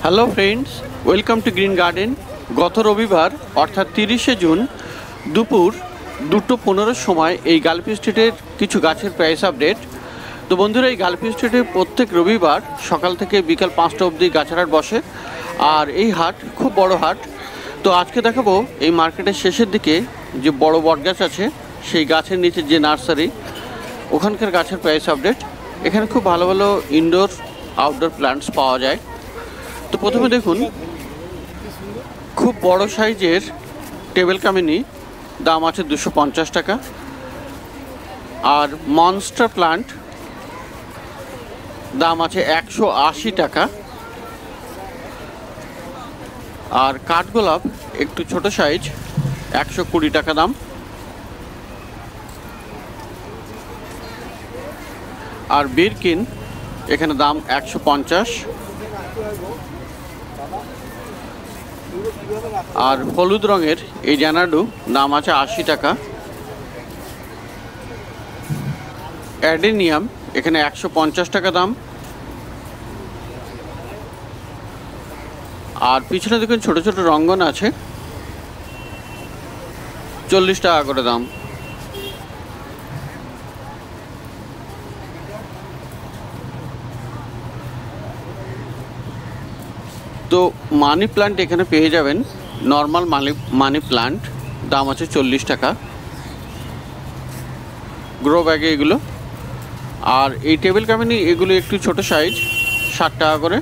Hello friends, welcome to green garden. গত রবিবার অর্থাৎ 30শে জুন দুপুর 2:15-র সময় এই গালফি স্ট্রিটের কিছু গাছের প্রাইস আপডেট। তো বন্ধুরা, এই গালফি স্ট্রিটে প্রত্যেক রবিবার সকাল থেকে বিকাল 5টা অবধি গাছের হাট বসে, আর এই হাট খুব বড় হাট। তো আজকে দেখাবো এই মার্কেটের শেষের দিকে যে বড় বট গাছ আছে, সেই গাছের নিচে যে নার্সারি, ওখানকার গাছের প্রাইস আপডেট। এখানে খুব ভালো ভালো ইনডোর আউটডোর প্ল্যান্টস পাওয়া যায়। তো প্রথমে দেখুন, খুব বড় সাইজের টেবিল কামিনী, দাম আছে 250 টাকা। আর মনস্টার প্ল্যান্ট দাম আছে 180 টাকা। আর কাঠগোলাপ একটু ছোট সাইজ, 120 টাকা দাম। আর বিরকিন এখানে দাম 150। আর হলুদ রঙের এই জানাডু দাম আছে 80 টাকা। অ্যাডেনিয়াম এখানে 150 টাকা দাম। আর পিছনে দেখুন ছোট ছোট রঙ্গন আছে, 40 টাকা করে দাম। তো মানি প্ল্যান্ট এখানে পেয়ে যাবেন, নর্মাল মানি প্ল্যান্ট দাম আছে 40 টাকা গ্রো ব্যাগে এগুলো। আর এই টেবিল কামিনী এগুলো একটু ছোট সাইজ, 60 টাকা করে।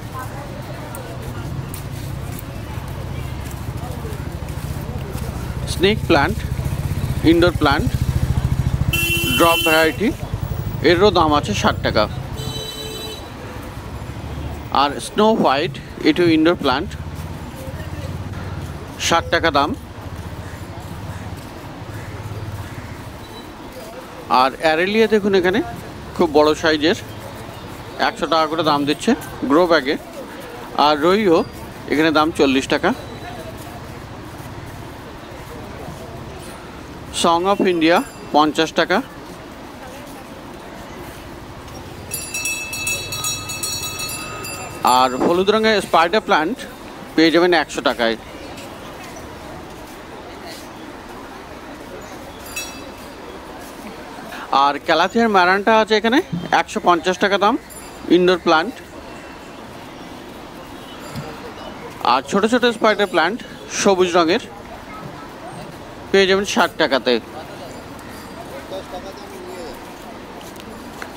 Snake plant, indoor plant, drop variety, এরও দাম আছে 60 টাকা। আর স্নো হোয়াইট, এটিও ইনডোর প্ল্যান্ট, 60 টাকা দাম। আর অ্যারেলিয়া দেখুন এখানে খুব বড় সাইজের, 100 টাকা করে দাম দিচ্ছে গ্রো ব্যাগে। আর রইও এখানে দাম 40 টাকা। সং অফ ইন্ডিয়া 50 টাকা। আর হলুদ রঙের স্পাইডার প্ল্যান্ট পেয়ে যাবেন 100 টাকায়। আর ক্যালাথিয়ার ম্যারান্টা আছে এখানে 150 টাকা দাম, ইনডোর প্ল্যান্ট। আর ছোট ছোট স্পাইডার প্ল্যান্ট সবুজ রঙের পেয়ে যাবেন 60 টাকাতে।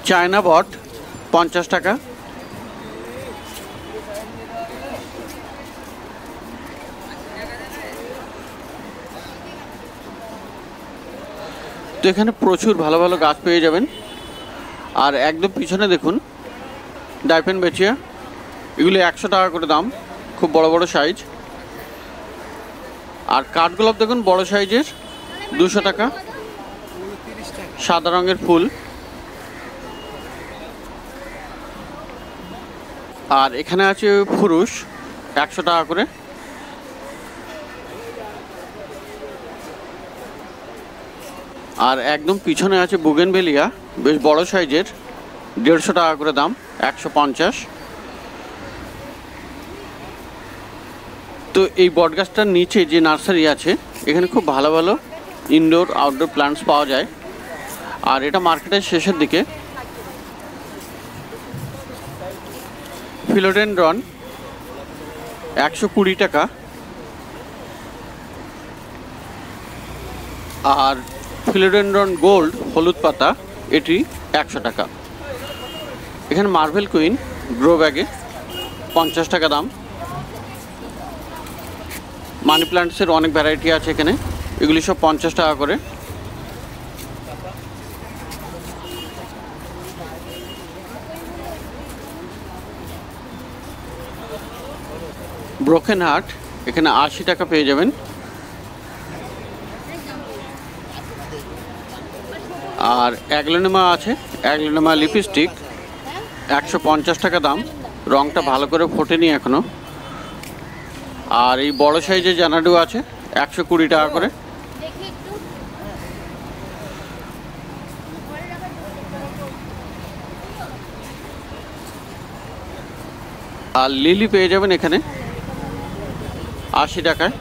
চায়না বট 50 টাকা। তো এখানে প্রচুর ভালো ভালো গাছ পেয়ে যাবেন। আর একদম পিছনে দেখুন ডাইফেন বেচিয়া, এগুলো 100 টাকা করে দাম, খুব বড় বড় সাইজ। আর কাঠগোলাপ দেখুন বড় সাইজের, 200 টাকা, সাদা রঙের ফুল। আর এখানে আছে ফুরুষ, 100 টাকা করে। আর একদম পিছনে আছে বুগেনভেলিয়া, বেশ বড় সাইজের, 150 টাকা করে দাম, 150। তো এই বটগাছটার নিচে যে নার্সারি আছে, এখানে খুব ভালো ভালো ইনডোর আউটডোর প্ল্যান্টস পাওয়া যায়। আর এটা মার্কেটের শেষের দিকে। ফিলোডেনড্রন 120 টাকা। আর ফিলোডেনড্রন গোল্ড হলুদ পাতা, এটি 100 টাকা। এখানে মার্বেল কুইন গ্রো ব্যাগে 50 টাকা দাম। মানি প্ল্যান্টসের অনেক ভ্যারাইটি আছে এখানে, এগুলি সব 50 টাকা করে। ব্রোকেন হার্ট এখানে 80 টাকা পেয়ে যাবেন। আর অ্যাগলোনেমা আছে, অ্যাগলোনেমা লিপস্টিক 150 টাকা দাম, রঙটা ভালো করে ফোটেনি এখনো। আর এই বড় সাইজের জানাডু আছে 120 টাকা করে। আর লিলি পেয়ে যাবেন এখানে 80 টাকায়।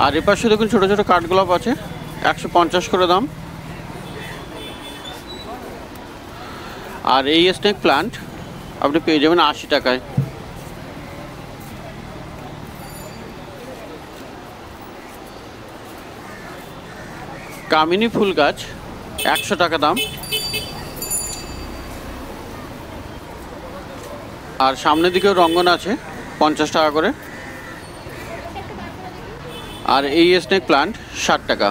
আর এপাশে দেখুন ছোটো ছোটো কাঠগোলাপ আছে 150 করে দাম। আর এই স্নেক প্লান্ট আপনি পেয়ে যাবেন 80 টাকায়। কামিনী ফুল গাছ 100 টাকা দাম। আর সামনের দিকেও রঙ্গন আছে 50 টাকা করে। আর এই স্নেক প্লান্ট 60 টাকা।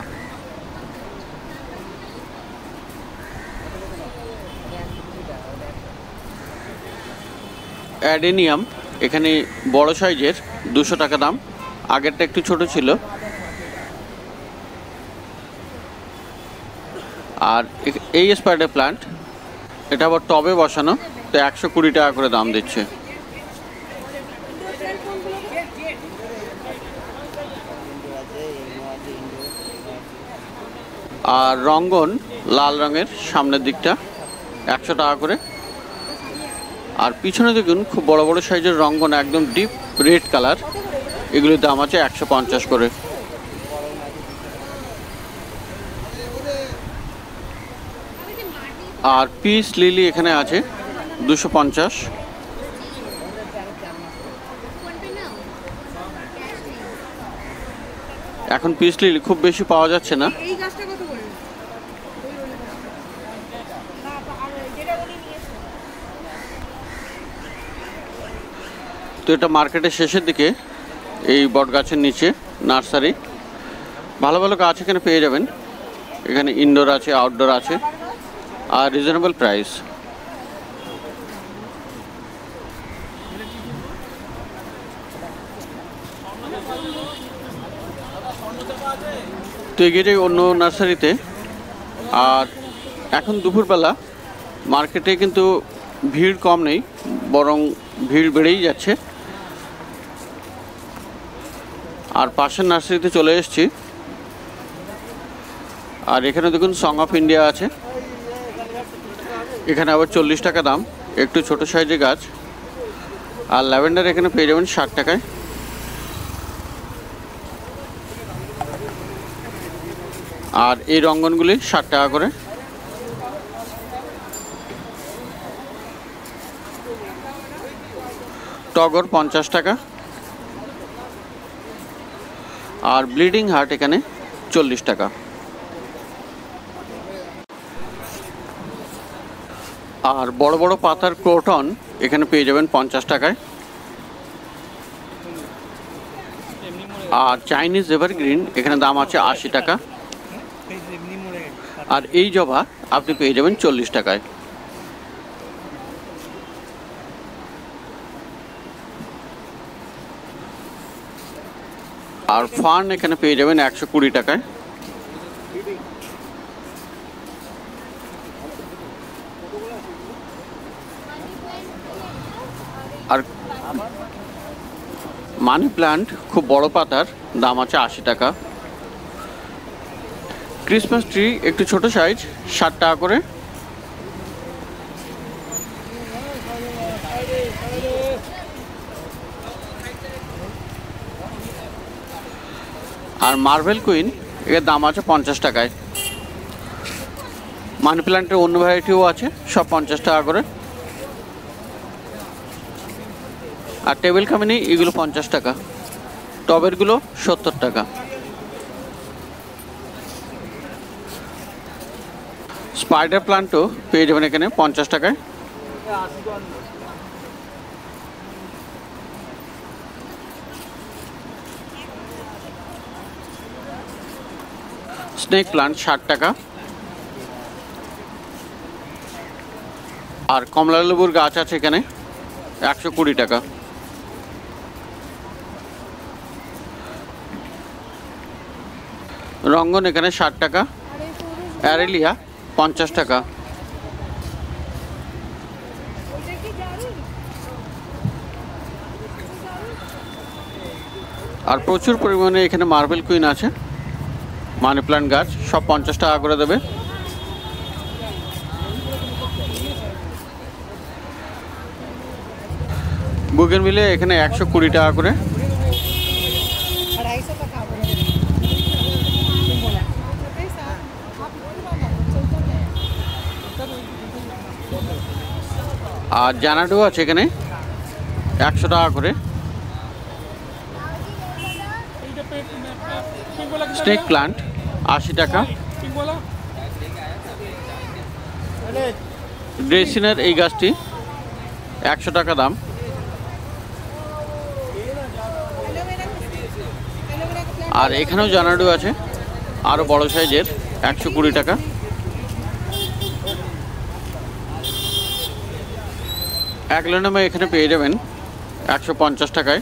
অ্যাডেনিয়াম এখানে বড় সাইজের 200 টাকা দাম, আগেরটা একটু ছোট ছিল। আর এই স্পাইডার প্লান্ট এটা আবার টবে বসানো, তো 120 টাকা করে দাম দিচ্ছে। আর রঙ্গন লাল রঙের সামনের দিকটা 100 টাকা করে। আর পিছনে দেখুন খুব বড় বড় সাইজের রঙ্গন একদম ডিপ রেড কালার, এগুলোর দাম আছে 150 করে। আর পিস লিলি এখানে আছে 250। এখন পিস লিলি খুব বেশি পাওয়া যাচ্ছে না। তো এটা মার্কেটের শেষের দিকে এই বট গাছের নিচে নার্সারি, ভালো ভালো গাছ এখানে পেয়ে যাবেন। এখানে ইনডোর আছে, আউটডোর আছে, আর রিজনেবল প্রাইস। তো এগিয়ে যাই অন্য নার্সারিতে। আর এখন দুপুরবেলা মার্কেটে কিন্তু ভিড় কম নেই, বরং ভিড় বেড়েই যাচ্ছে। আর পাশের নার্সারিতে চলে এসেছি। আর এখানে দেখুন সং অফ ইন্ডিয়া আছে, এখানে আবার 40 টাকা দাম, একটু ছোট সাইজের গাছ। আর ল্যাভেন্ডার এখানে পেয়ে যাবেন 60 টাকায়। আর এই রঙ্গনগুলি 60 টাকা করে। টগর 50 টাকা। আর ব্লিডিং হার্ট এখানে 40 টাকা। আর বড় বড় পাতার ক্রোটন এখানে পেয়ে যাবেন 50 টাকায়। আর চাইনিজ এভারগ্রিন এখানে দাম আছে 80 টাকা। আর এই জবা আপনি পেয়ে যাবেন 40 টাকায়। আর ফার্ন এখানে পেয়ে যাবেন 120 টাকায়। আর মানি প্ল্যান্ট খুব বড় পাতার দাম আছে 80 টাকা। ক্রিসমাস ট্রি একটু ছোট সাইজ 60 টাকা করে। আর মার্বেল কুইন এর দাম আছে 50 টাকায়। মানি প্ল্যান্টের অন্য ভ্যারাইটিও আছে, সব 50 টাকা করে। আর টেবিল কামিনী এগুলো 50 টাকা, টবেরগুলো 70 টাকা। স্পাইডার প্লান্টও পেয়ে যাবেন এখানে 50 টাকায়। স্নেক প্লান্ট 60 টাকা। আর কমলা লেবুর গাছ আছে এখানে 120 টাকা। রঙ্গন এখানে 60 টাকা। অ্যারেলিয়া 50 টাকা। আর প্রচুর পরিমাণে এখানে মার্বেল কুইন আছে। মানি প্ল্যান্ট গাছ সব 50 টাকা করে দেবে। বুগেনভিলে এখানে 120 টাকা করে। আর জানাডু আছে এখানে 100 টাকা করে। স্নেক প্লান্ট 80 টাকা। ড্রেসিনার এই গাছটি 100 টাকা দাম। আর এখানেও জানাডু আছে আরও বড় সাইজের 120 টাকা। অ্যাগলোনিমা এখানে পেয়ে যাবেন 150 টাকায়।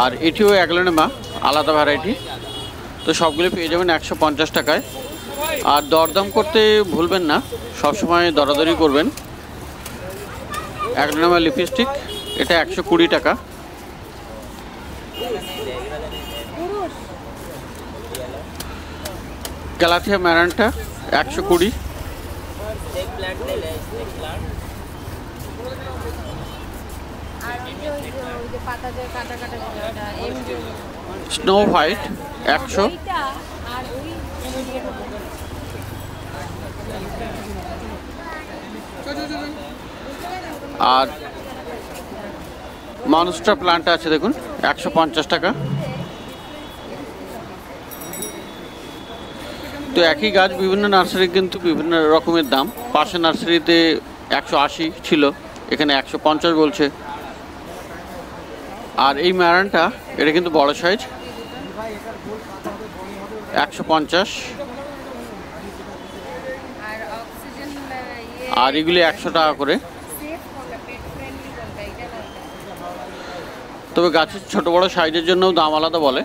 আর এটিও অ্যাগলোনিমা, আলাদা ভ্যারাইটি। তো সবগুলো পেয়ে যাবেন 150 টাকায়। আর দরদাম করতে ভুলবেন না, সবসময় দরাদরি করবেন। অ্যাগলোনিমা লিপস্টিক এটা 120 টাকা। ক্যালাথিয়া ম্যারান্টা 120। Snow white 100। আর মনস্টার প্লান্ট আছে দেখুন 150 টাকা। তো একই গাছ বিভিন্ন নার্সারি কিন্তু বিভিন্ন রকমের দাম। পাশে নার্সারিতে 180 ছিল, এখানে 150 বলছে। আর এই ম্যারানটা এটা কিন্তু বড় সাইজ, 150। আর এগুলি 100 টাকা করে। তবে গাছের ছোট বড় সাইজের জন্যও দাম আলাদা বলে।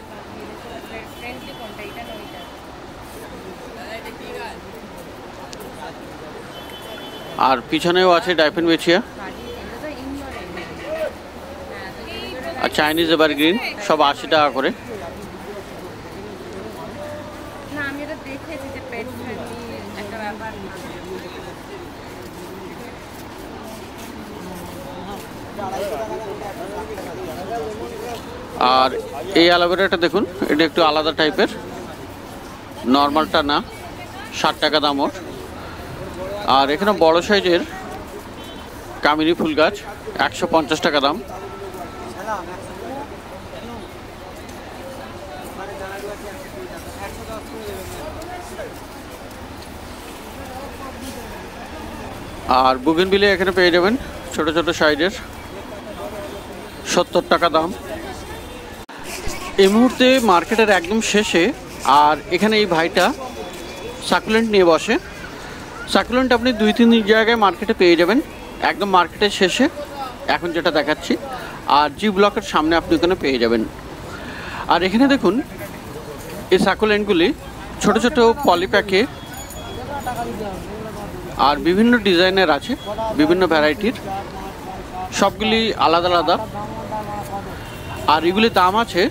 আর পিছনেও আছে ডাইফেনবেচিয়া আর চাইনিজ এভারগ্রিন, সব 80 টাকা করে। আর এই অ্যালোভেরাটা দেখুন, এটা একটু আলাদা টাইপের, নর্মালটা না, 60 টাকা দাম ওর। আর এখানে বড় সাইজের কামিনী ফুল গাছ 150 টাকা দাম। আর বুগেনভিলিয়া এখানে পেয়ে যাবেন ছোট ছোট সাইজের, 70 টাকা দাম। এই মুহূর্তে মার্কেটের একদম শেষে। আর এখানে এই ভাইটা সাকুলেন্ট নিয়ে বসে। সাকুলেন্ট আপনি 2-3 জায়গায় মার্কেটে পেয়ে যাবেন, একদম মার্কেটের শেষে এখন যেটা দেখাচ্ছি। আর জি ব্লকের সামনে আপনি ওখানে পেয়ে যাবেন। আর এখানে দেখুন এই সাকুলেন্টগুলি ছোট ছোট পলিপ্যাকে আর বিভিন্ন ডিজাইনের আছে, বিভিন্ন ভ্যারাইটির, সবগুলি আলাদা আলাদা। আর এগুলি দাম আছে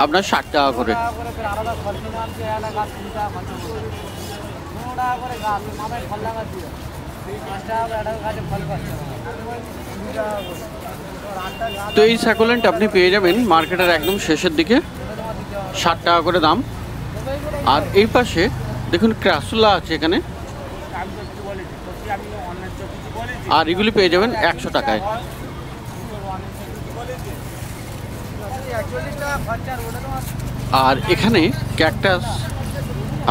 আপনার 60 টাকা করে। তো এই সাকুলেন্ট আপনি পেয়ে যাবেন মার্কেটের একদম শেষের দিকে, 60 টাকা করে দাম। আর এই পাশে দেখুন ক্রাসুলা আছে এখানে, আর এগুলি পেয়ে যাবেন 100 টাকায়। আর এখানে ক্যাকটাস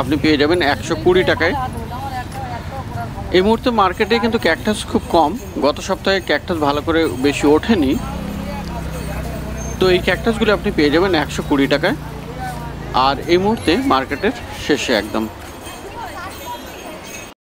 আপনি পেয়ে যাবেন 120 টাকায়। এই মুহূর্তে মার্কেটে কিন্তু ক্যাকটাস খুব কম, গত সপ্তাহে ক্যাকটাস ভালো করে বেশি ওঠেনি। তো এই ক্যাকটাসগুলো আপনি পেয়ে যাবেন 120 টাকায়। আর এই মুহূর্তে মার্কেটের শেষে একদম।